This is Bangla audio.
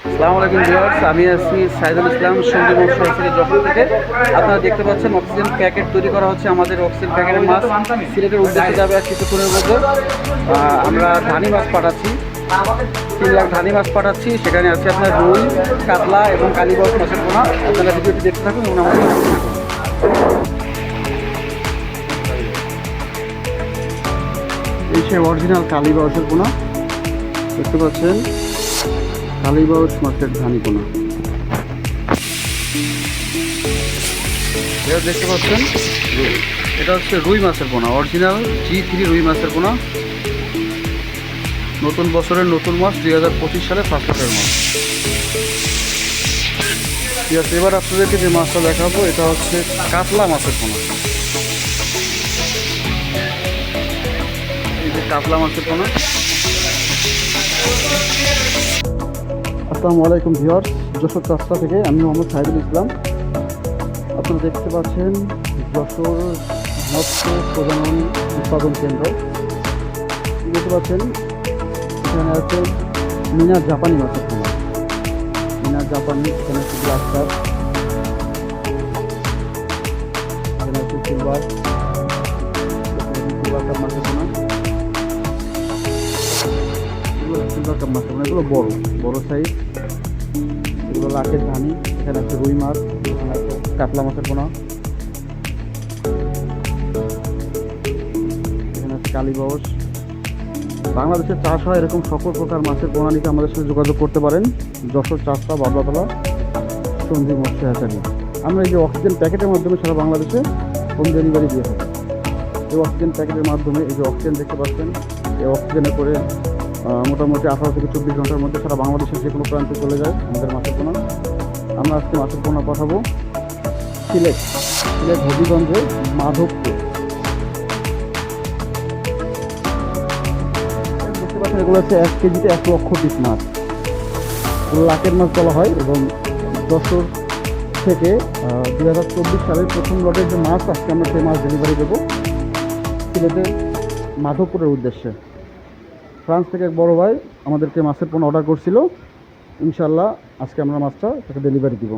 আসসালামু আলাইকুম ভিউয়ার্স, আমি আছি সাইদুল ইসলাম সঙ্গী মৎস্য যশোর থেকে। আপনারা দেখতে পাচ্ছেন অক্সিজেন প্যাকেট তৈরি করা হচ্ছে। আমাদের অক্সিজেন প্যাকেটের মাছ সিলেটের উদ্দেশ্যে যাবে আর কিছুক্ষণের মধ্যে। আমরা ধানি মাছ পাঠাচ্ছি, 3 লাখ ধানি মাছ পাঠাচ্ছি। সেখানে আছে আপনার রুই, কাতলা এবং কালীবাউস মাছের পোনা। আপনারা ভিডিওটি দেখতে থাকুন এবং আমাদের সাথে থাকুন। এই সে অরিজিনাল কালীবাউসের পোনা দেখতে পাচ্ছেন, কালীবাউস মাছের ধানি পোনা এটা দেখতে পাচ্ছেন। এটা হচ্ছে রুই মাছের পোনা, অরিজিনাল G3 রুই মাছের পোনা। নতুন বছরের নতুন মাছ, 2025 সালে ফার্স্ট লটের মাছ। ঠিক আছে, এবার আপনাদেরকে যে মাছটা দেখাবো এটা হচ্ছে কাতলা মাছের পোনা। এই যে কাতলা মাছের পোনা। আসসালামু আলাইকুম ভিউয়ার্স, যশোর চাষটা থেকে আমি মোহাম্মদ সাইদুল ইসলাম। আপনারা দেখতে পাচ্ছেন যশোর মৎস্য প্রজনন উৎপাদন কেন্দ্র। দেখতে পাচ্ছেন এখানে আছে মিনার জাপানি মাছের পোনা। মিনার জাপানি, এখানে আছে গ্লাস কাপ, এখানে আছে সিলভার কাপ মাছের পোনা। সিলভার কাপ মাছের পোনা, এগুলো বড় বড় সাইজ, এগুলো লাখের ধানি। এখানে আছে রুই মাছ, এখানে আছে কাতলা মাছের পোনা, এখানে আছে কালীবাউস। বাংলাদেশে চাষ হয় এরকম সকল প্রকার মাছের পোনা নিতে আমাদের সাথে যোগাযোগ করতে পারেন। যশোর চাষটা, বাবলাতলা, সঞ্জীব মৎস্য হ্যাচারি। আমরা এই যে অক্সিজেন প্যাকেটের মাধ্যমে সারা বাংলাদেশে হোম ডেলিভারি দিয়ে থাকি। এই অক্সিজেন প্যাকেটের মাধ্যমে এই যে অক্সিজেন দেখতে পাচ্ছেন, এই অক্সিজেনে করে মোটামুটি 18 থেকে 24 ঘন্টার মধ্যে সারা বাংলাদেশের যে কোনো প্রান্তে চলে যায় আমাদের মাছের পোনা। আমরা আজকে মাছের পোনা পাঠাবো সিলেট হবিগঞ্জে মাধবপুর। দেখতে পাচ্ছেন এগুলো হচ্ছে 1 কেজিতে 1 লক্ষ পিস মাছ, এগুলো লাখের মাছ বলা হয়। এবং যশোর থেকে 2024 সালের প্রথম লটের যে মাছ, আজকে আমরা সেই মাছ ডেলিভারি দেবো সিলেটের মাধবপুরের উদ্দেশ্যে। ফ্রান্স থেকে এক বড় ভাই আমাদেরকে মাছের পোনা অর্ডার করছিল। ইনশাল্লাহ আজকে আমরা মাছটা তাকে ডেলিভারি দিব।